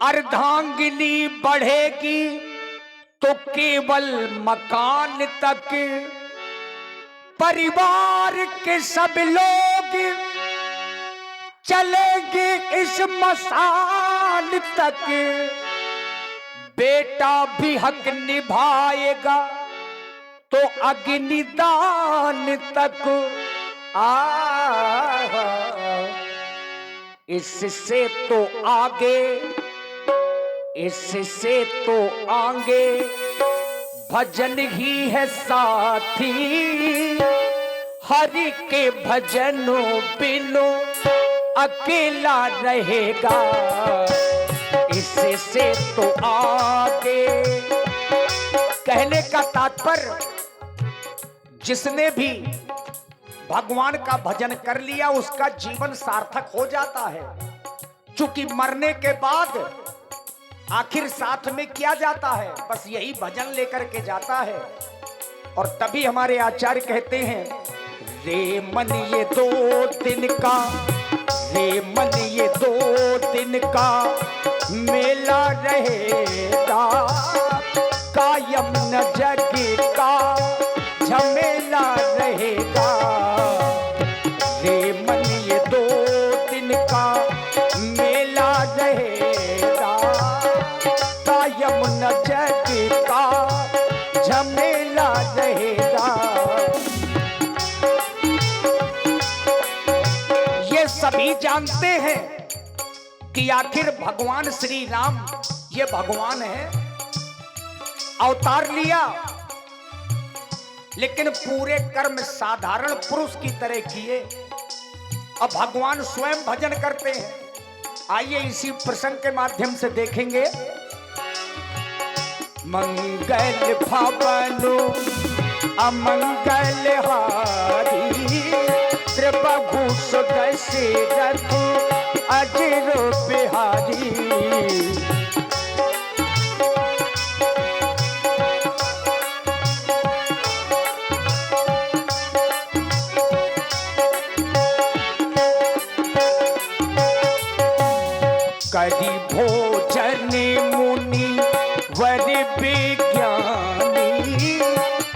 अर्धांगिनी बढ़ेगी तो केवल मकान तक, परिवार के सब लोग चलेंगे इस मसान तक, बेटा भी हक निभाएगा तो अग्निदान तक। इससे तो आगे, इससे तो आगे भजन ही है साथी, हरि के भजनों बिनु अकेला रहेगा। इससे तो आगे, कहने का तात्पर्य जिसने भी भगवान का भजन कर लिया उसका जीवन सार्थक हो जाता है। क्योंकि मरने के बाद आखिर साथ में क्या जाता है, बस यही भजन लेकर के जाता है। और तभी हमारे आचार्य कहते हैं, रे मन ये 2 दिन का, रे मन ये 2 दिन का मेला रहेगा, कायम न जग का झमेला रहेगा। रे मन ये 2 दिन का मेला रहेगा, कायम न जग का झमेला रहेगा। ये सभी जानते हैं कि आखिर भगवान श्री राम ये भगवान है, अवतार लिया, लेकिन पूरे कर्म साधारण पुरुष की तरह किए। अब भगवान स्वयं भजन करते हैं। आइए इसी प्रसंग के माध्यम से देखेंगे। मंगल भवनु अमंगल हारी, त्रिभुवन दशरथ अजर बिहारी। करी भोजन मुनि वर विज्ञानी,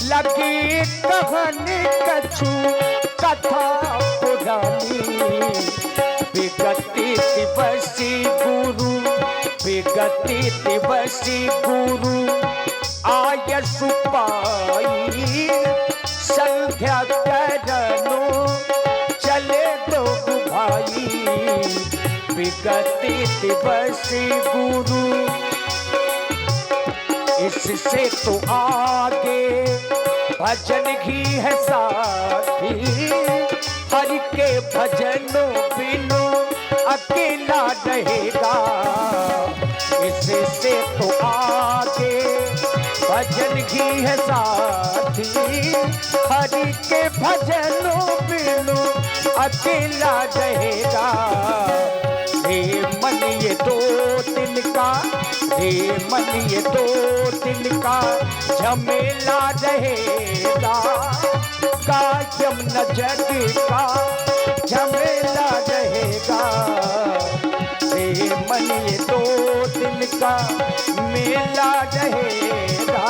लगे कहन कछु कथा पुरानी। विगति दिवसी गुरु, विगति दिवसी गुरु आयसु पाई, संध्या करनो चले 2 भाई। विगति दिवसी गुरु, इससे तो आगे भजन ही है साथी, हरि के भजनों बिनु अकेला रहेगा। इससे तो आगे भजन ही है साथी, हरि के भजनों बिनु अकेला रहेगा। हे मन ये 2 दिन का, हे मन ये 2 दिन का झमेला रहेगा, कायम न जग का झमेला रहेगा। हे मन ये 2 दिन का मेला रहेगा,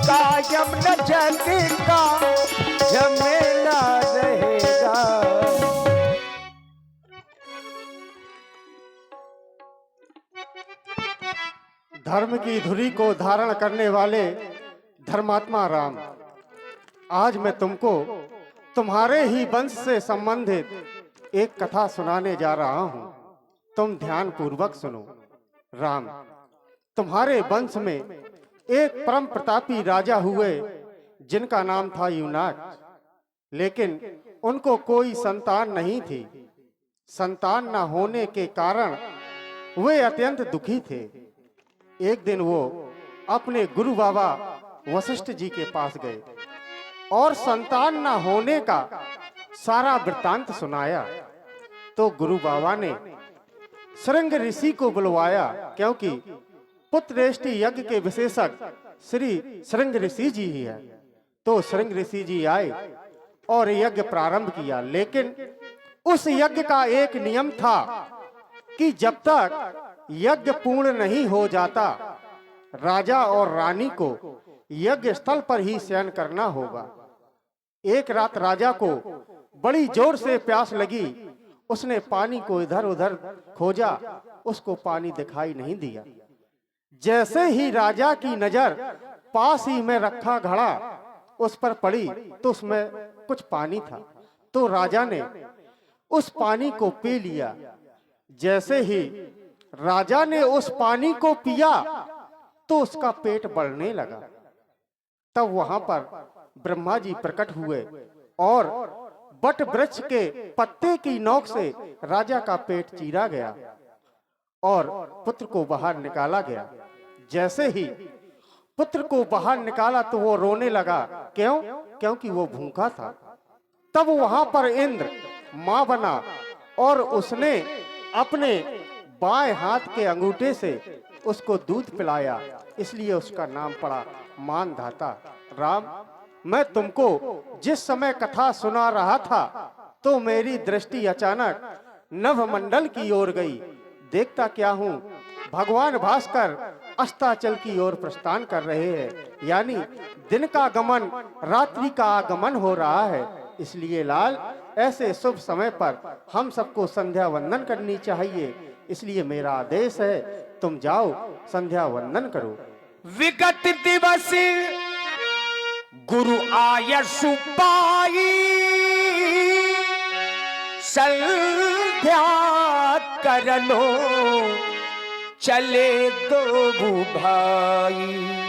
कायम न जग का झमेला रहेगा। धर्म की धुरी को धारण करने वाले धर्मात्मा राम, आज मैं तुमको तुम्हारे ही वंश से संबंधित एक कथा सुनाने जा रहा हूं। तुम ध्यान पूर्वक सुनो। राम, तुम्हारे वंश में एक परम प्रतापी राजा हुए जिनका नाम था युनाक, लेकिन उनको कोई संतान नहीं थी। संतान न होने के कारण वे अत्यंत दुखी थे। एक दिन वो अपने गुरु बाबा वशिष्ठ जी के पास गए और संतान न होने का सारा वृत्तांत सुनाया। तो गुरु बाबा ने श्रृंग ऋषि को बुलवाया, क्योंकि पुत्रेष्टि यज्ञ के विशेषज्ञ श्री श्रृंग ऋषि जी ही है। तो श्रृंग ऋषि जी आए और यज्ञ प्रारंभ किया, लेकिन उस यज्ञ का एक नियम था कि जब तक यज्ञ पूर्ण नहीं हो जाता, राजा और रानी को यज्ञ स्थल पर ही शयन करना होगा। एक रात राजा को बड़ी जोर से प्यास लगी। उसने पानी को इधर उधर खोजा, उसको पानी दिखाई नहीं दिया। जैसे ही राजा की नजर पास ही में रखा घड़ा उस पर पड़ी तो उसमें कुछ पानी था। तो राजा ने उस पानी को पी लिया। जैसे ही राजा ने उस पानी को पिया तो उसका पेट बढ़ने लगा। तब वहां पर ब्रह्मा जी प्रकट हुए और बट वृक्ष के पत्ते की नोक से राजा का पेट चीरा गया और पुत्र को बाहर निकाला गया। जैसे ही पुत्र को बाहर निकाला तो वो रोने लगा। क्यों? क्योंकि वो भूखा था। तब वहां पर इंद्र मां बना और उसने अपने बाएं हाथ के अंगूठे से उसको दूध पिलाया, इसलिए उसका नाम पड़ा मानधाता। राम, मैं तुमको जिस समय कथा सुना रहा था तो मेरी दृष्टि अचानक नभमंडल की ओर गई। देखता क्या हूं, भगवान भास्कर अस्ताचल की ओर प्रस्थान कर रहे हैं, यानी दिन का गमन रात्रि का आगमन हो रहा है। इसलिए लाल, ऐसे शुभ समय पर हम सबको संध्या वंदन करनी चाहिए। इसलिए मेरा आदेश है, तुम जाओ संध्या वंदन करो। विगत दिवस गुरु आयसु पाई, संध्या करनो चले दो भाई।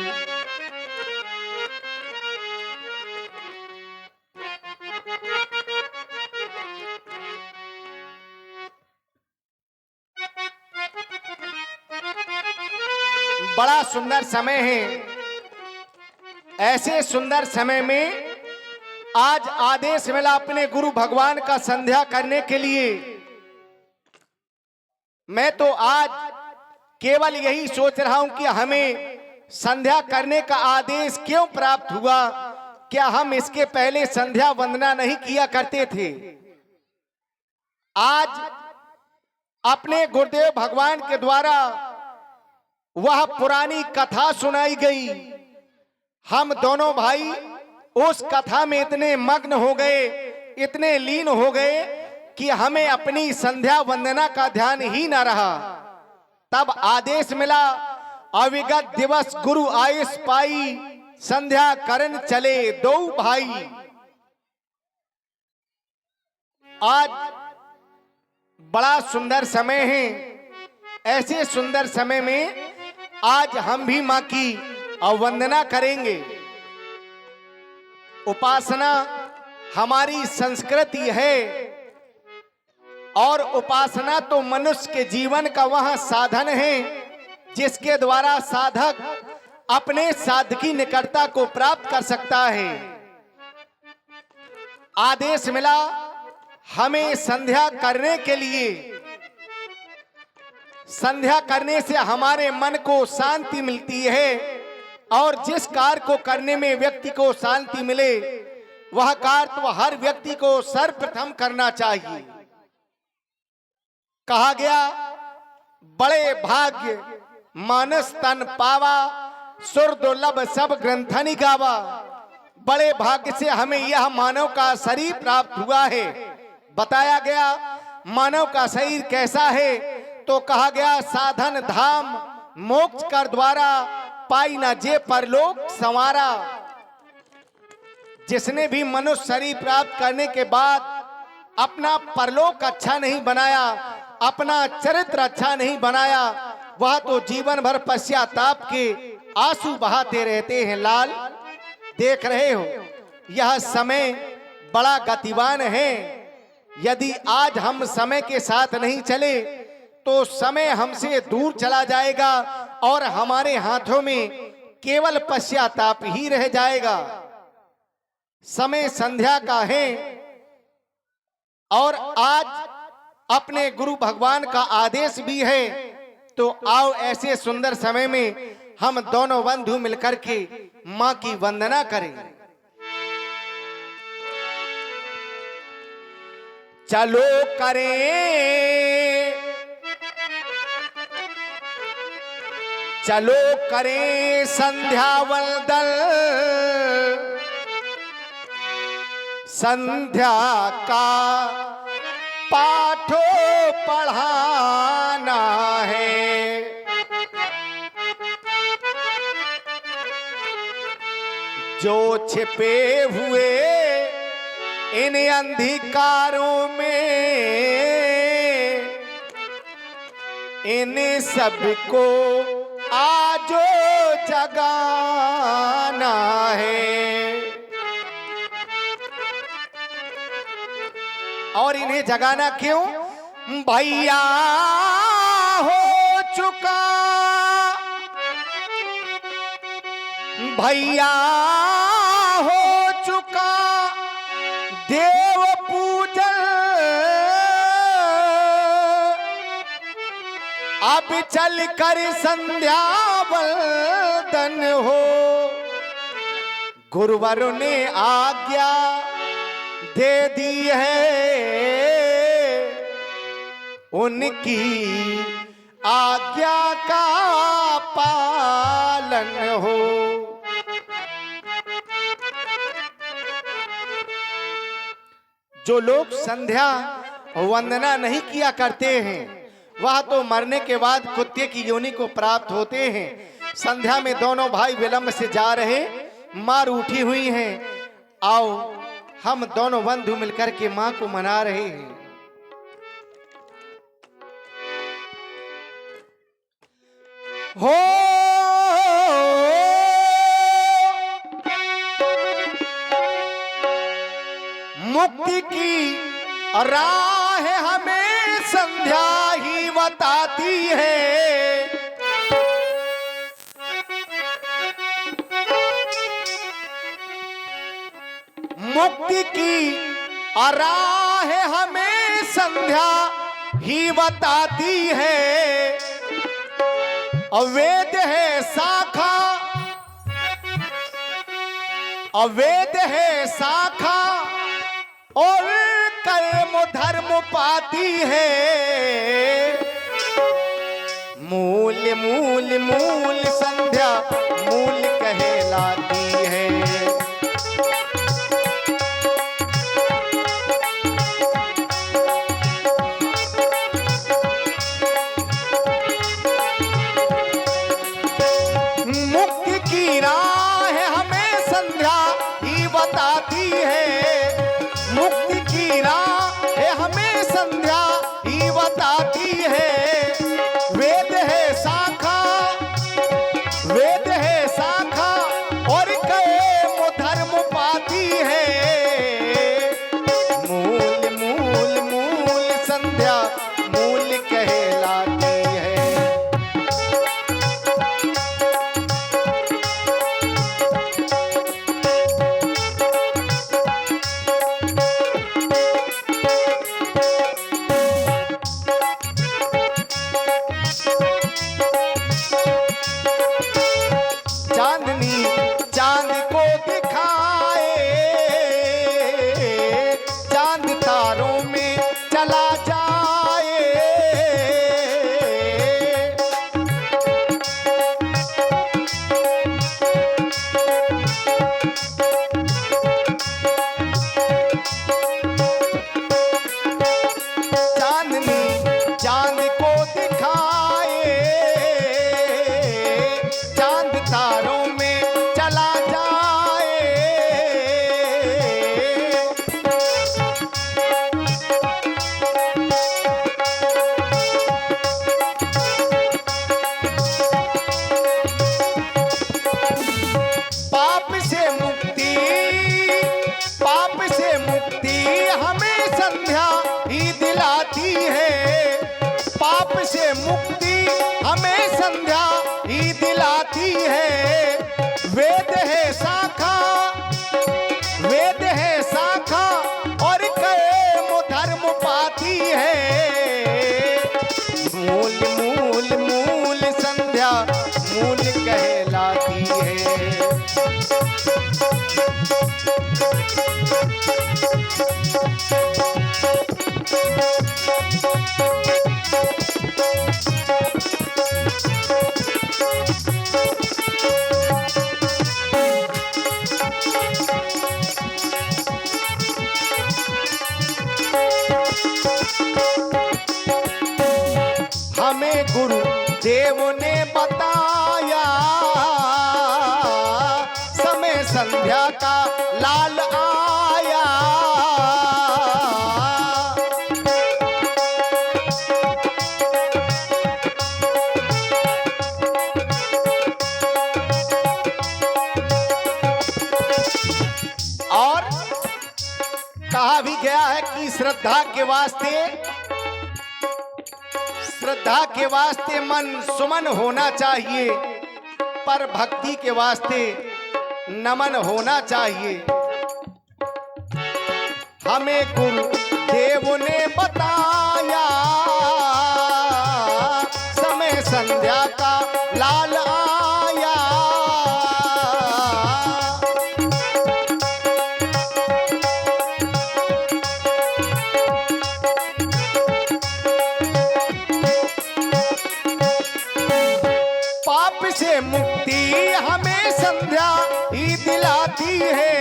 बड़ा सुंदर समय है। ऐसे सुंदर समय में आज आदेश मिला अपने गुरु भगवान का संध्या करने के लिए। मैं तो आज केवल यही सोच रहा हूं कि हमें संध्या करने का आदेश क्यों प्राप्त हुआ। क्या हम इसके पहले संध्या वंदना नहीं किया करते थे? आज अपने गुरुदेव भगवान के द्वारा वह पुरानी कथा सुनाई गई। हम दोनों भाई उस कथा में इतने मग्न हो गए, इतने लीन हो गए कि हमें अपनी संध्या वंदना का ध्यान ही न रहा। तब आदेश मिला, अविगत दिवस गुरु आयुष पाई, संध्या करन चले दो भाई। आज बड़ा सुंदर समय है। ऐसे सुंदर समय में आज हम भी मां की अवंदना करेंगे। उपासना हमारी संस्कृति है और उपासना तो मनुष्य के जीवन का वह साधन है जिसके द्वारा साधक अपने साधकी निकटता को प्राप्त कर सकता है। आदेश मिला हमें संध्या करने के लिए। संध्या करने से हमारे मन को शांति मिलती है और जिस कार्य को करने में व्यक्ति को शांति मिले वह कार्य तो हर व्यक्ति को सर्वप्रथम करना चाहिए। कहा गया, बड़े भाग्य मानस तन पावा, सुर दुर्लभ सब ग्रंथनि गावा। बड़े भाग्य से हमें यह मानव का शरीर प्राप्त हुआ है। बताया गया मानव का शरीर कैसा है, तो कहा गया साधन धाम मोक्ष कर द्वारा, पाई न जे परलोक संवारा। जिसने भी मनुष्य शरीर प्राप्त करने के बाद अपना परलोक अच्छा नहीं बनाया, अपना चरित्र अच्छा नहीं बनाया, वह तो जीवन भर पश्चाताप के आंसू बहाते रहते हैं। लाल, देख रहे हो यह समय बड़ा गतिवान है। यदि आज हम समय के साथ नहीं चले तो समय हमसे दूर चला जाएगा और हमारे हाथों में केवल पश्चाताप ही रह जाएगा। समय संध्या का है और आज अपने गुरु भगवान का आदेश भी है। तो आओ ऐसे सुंदर समय में हम दोनों बंधु मिलकर के मां की वंदना करें। चलो करें चलो करें संध्या वंदन, संध्या का पाठो पढ़ाना है। जो छिपे हुए इन अंधकारों में, इन सबको आजो जगाना है। और इन्हें जगाना क्यों? भैया हो चुका, भैया हो चुका देव पूजन, अब चल कर संध्या वंदन हो। गुरुवरों ने आज्ञा दे दी है, उनकी आज्ञा का पालन हो। जो लोग संध्या वंदना नहीं किया करते हैं, वह तो मरने के बाद कुत्ते की योनि को प्राप्त होते हैं। संध्या में दोनों भाई विलंब से जा रहे, मां रूठी हुई हैं। आओ हम दोनों बंधु मिलकर के मां को मना रहे हैं। हो मुक्ति की राह हमें संध्या ही बताती है। मुक्ति की राह हमें संध्या ही बताती है। अवैध है शाखा, अवैध है शाखा और कर्म धर्म पाती है। मूल मूल मूल संध्या मूल कहलाती है। मुक्ति की राह हमें संध्या ही बताती है। मुक्ति की राह हमें संध्या ही बताती है। वेद है शाखा, वेद है शाखा और कर्म धर्म पाती है। मूल मूल मूल संध्या मूल कहलाती है। चांदनी चांद को दिखाए, चांद तारों में चला जाए। चांदनी चांद को दिखाए, चांद तारों में चला जाए। पाप से मुक्ति, पाप से मुक्ति हमें संध्या ही दिलाती है। पाप से मुक्ति हमें संध्या ही दिलाती है। वेद है शाखा, वेद है शाखा और कर्म धर्म पाती है। मूल मूल मूल संध्या मूल कहलाती है। गुरु देव ने बताया, समय संध्या का लाल आया। और कहा भी गया है कि श्रद्धा के वास्ते मन सुमन होना चाहिए, पर भक्ति के वास्ते नमन होना चाहिए। हमें गुरु देव ने बताया, समय संध्या का लाल आया। पाप से मुक्ति हमें संध्या ही दिलाती है,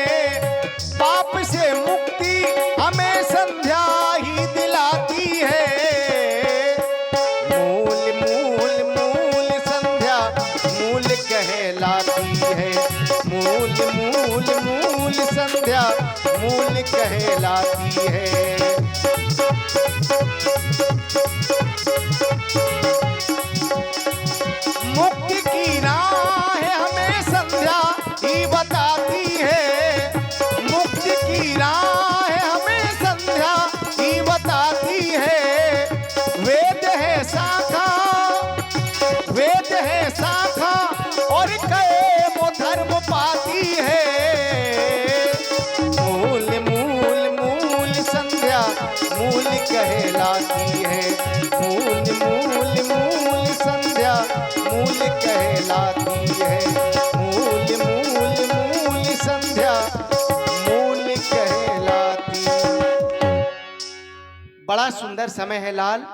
पाप से मुक्ति हमें संध्या ही दिलाती है। मूल मूल मूल संध्या मूल कहलाती है, मूल मूल मूल संध्या मूल कहलाती है। मुक्ति की राह हमें संध्या ही बताती है, मुक्ति की राह हमें संध्या ही बताती है। वेद है शाखा, वेद है शाखा और कैमो धर्म पाती है। मूल मूल मूल संध्या मूल कहलाती है, मूल मूल मूल संध्या मूल कहलाती है, मूल मूल मूल संध्या मूल कहलाती है। बड़ा सुंदर समय है लाल।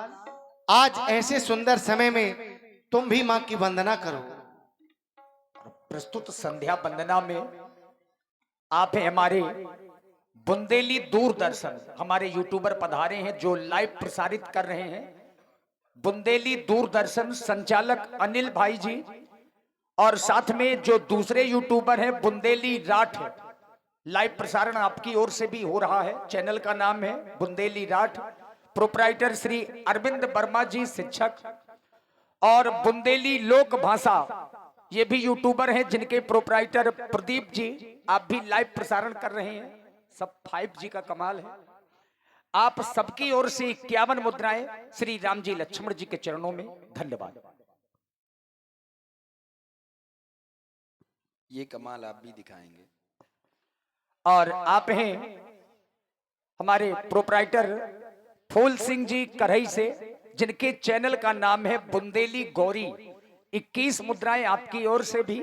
आज ऐसे सुंदर समय में तुम भी मां की वंदना करो। प्रस्तुत संध्या वंदना में आप हैं हमारे बुंदेली दूरदर्शन, हमारे यूट्यूबर पधारे हैं जो लाइव प्रसारित कर रहे हैं। बुंदेली दूरदर्शन संचालक अनिल भाई जी, और साथ में जो दूसरे यूट्यूबर हैं बुंदेली राठ, लाइव प्रसारण आपकी ओर से भी हो रहा है। चैनल का नाम है बुंदेली राठ। प्रोपराइटर श्री अरविंद वर्मा जी शिक्षक, और बुंदेली लोक भाषा ये भी यूट्यूबर हैं जिनके प्रोपराइटर प्रदीप जी, आप भी लाइव प्रसारण कर रहे हैं। सब 5G का कमाल है। आप सबकी ओर से 51 मुद्राएं श्री राम जी लक्ष्मण जी के चरणों में। धन्यवाद। ये कमाल आप भी दिखाएंगे। और आप हैं हमारे प्रोपराइटर फूल सिंह जी करही से, जिनके चैनल का नाम है बुंदेली गौरी। 21 मुद्राएं आपकी ओर से भी।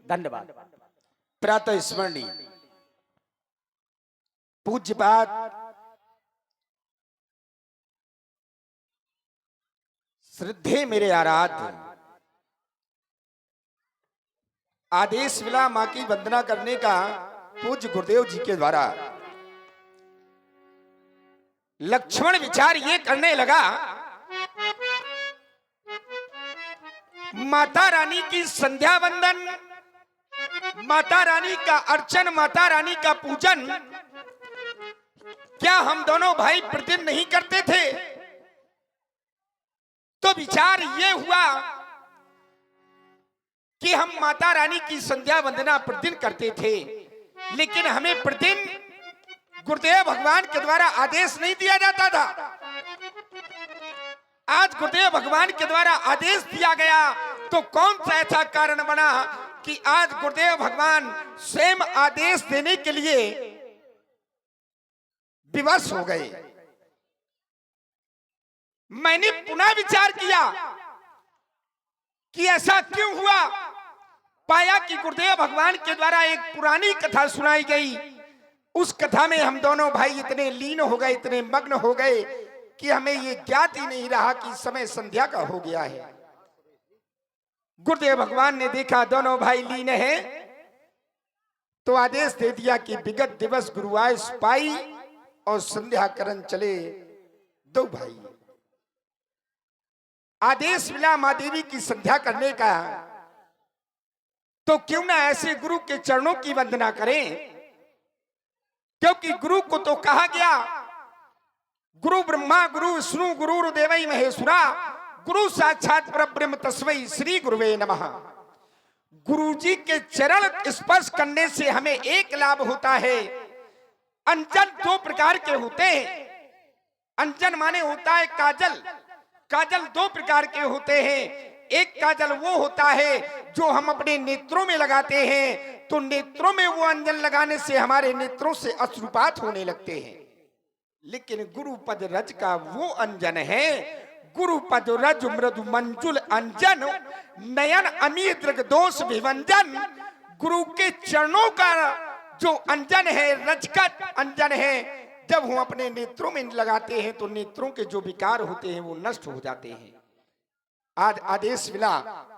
धन्यवाद। प्रातः स्मरणीय पूज्यपाद श्रद्धे मेरे आराध्य आदेश मिला मां की वंदना करने का पूज्य गुरुदेव जी के द्वारा। लक्ष्मण विचार ये करने लगा, माता रानी की संध्या वंदन, माता रानी का अर्चन, माता रानी का पूजन क्या हम दोनों भाई प्रतिदिन नहीं करते थे? तो विचार ये हुआ कि हम माता रानी की संध्या वंदना प्रतिदिन करते थे, लेकिन हमें प्रतिदिन गुरुदेव भगवान के द्वारा आदेश नहीं दिया जाता था। आज गुरुदेव भगवान के द्वारा आदेश दिया गया, तो कौन सा ऐसा कारण बना कि आज गुरुदेव भगवान स्वयं आदेश देने के लिए विवश हो गए। मैंने पुनः विचार किया कि ऐसा क्यों हुआ। पाया कि गुरुदेव भगवान के द्वारा एक पुरानी कथा सुनाई गई। उस कथा में हम दोनों भाई इतने लीन हो गए, इतने मग्न हो गए कि हमें ये ज्ञात ही नहीं रहा कि समय संध्या का हो गया है। गुरुदेव भगवान ने देखा दोनों भाई लीन हैं, तो आदेश दे दिया कि विगत दिवस गुरुवायुस पाई और संध्या करण चले दो भाई। आदेश मिला मां देवी की संध्या करने का, तो क्यों ना ऐसे गुरु के चरणों की वंदना करें, क्योंकि गुरु को तो कहा गया गुरु ब्रह्मा गुरु विष्णु गुरुर्देवै महेश्वरा गुरु साक्षात परब्रह्म तस्मै श्री गुरुवे नमः। गुरु जी के चरण स्पर्श करने से हमें एक लाभ होता है। अंजन दो प्रकार के होते हैं। अंजन माने होता है काजल। काजल दो प्रकार के होते हैं। एक काजल वो होता है जो हम अपने नेत्रों में लगाते हैं, तो नेत्रों में वो अंजन लगाने से हमारे नेत्रों से अश्रुपात होने लगते हैं। लेकिन गुरुपद रज का वो अंजन है, गुरुपद रज मृदु मंजुल अंजन नयन अमी दृग दोष विभंजन। गुरु के चरणों का जो अंजन है, रज का अंजन है, जब हम अपने नेत्रों में लगाते हैं तो नेत्रों के जो विकार होते हैं वो नष्ट हो जाते हैं। आज आदेश मिला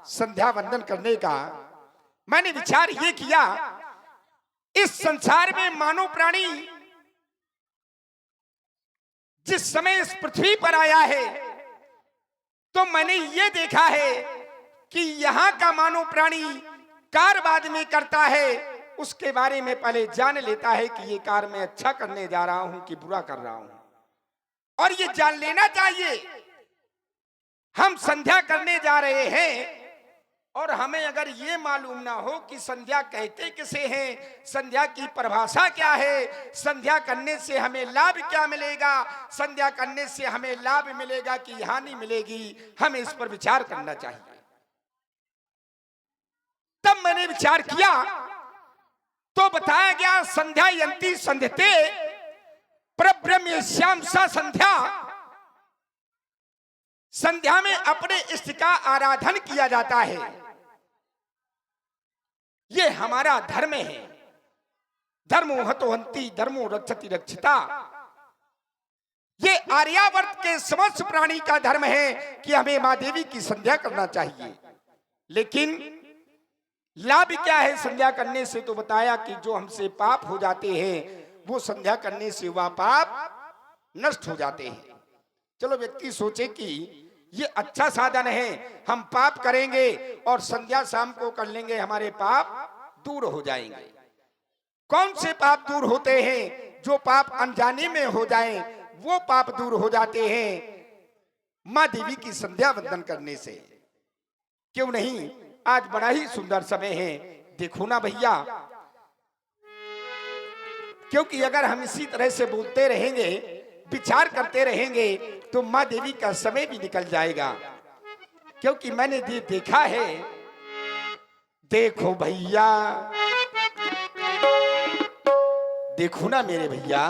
संध्या वंदन करने का। मैंने विचार ये किया, इस संसार में मानव प्राणी जिस समय इस पृथ्वी पर आया है, तो मैंने ये देखा है कि यहां का मानव प्राणी कार बाद में करता है, उसके बारे में पहले जान लेता है कि ये कार मैं अच्छा करने जा रहा हूं कि बुरा कर रहा हूं। और ये जान लेना चाहिए, हम संध्या करने जा रहे हैं और हमें अगर ये मालूम ना हो कि संध्या कहते किसे हैं, संध्या की परिभाषा क्या है, संध्या करने से हमें लाभ क्या मिलेगा, संध्या करने से हमें लाभ मिलेगा कि हानि मिलेगी, हमें इस पर विचार करना चाहिए। तब मैंने विचार किया तो बताया गया संध्या यंती संध्यते परब्रह्म श्याम सा संध्या। संध्या में अपने इष्ट का आराधन किया जाता है। ये हमारा धर्म है। धर्मो हतो हंति धर्मो रक्षति रक्षिता। ये आर्यावर्त के समस्त प्राणी का धर्म है कि हमें मां देवी की संध्या करना चाहिए। लेकिन लाभ क्या है संध्या करने से, तो बताया कि जो हमसे पाप हो जाते हैं वो संध्या करने से वह पाप नष्ट हो जाते हैं। चलो व्यक्ति सोचे कि ये अच्छा साधन है, हम पाप करेंगे और संध्या शाम को कर लेंगे, हमारे पाप दूर हो जाएंगे। कौन से पाप दूर होते हैं? जो पाप अनजाने में हो जाएं वो पाप दूर हो जाते हैं मां देवी की संध्या वंदन करने से। क्यों नहीं, आज बड़ा ही सुंदर समय है, देखो ना भैया। क्योंकि अगर हम इसी तरह से बोलते रहेंगे, विचार करते रहेंगे, तो मां देवी का समय भी निकल जाएगा। क्योंकि मैंने देखा है, देखो भैया, देखो ना मेरे भैया,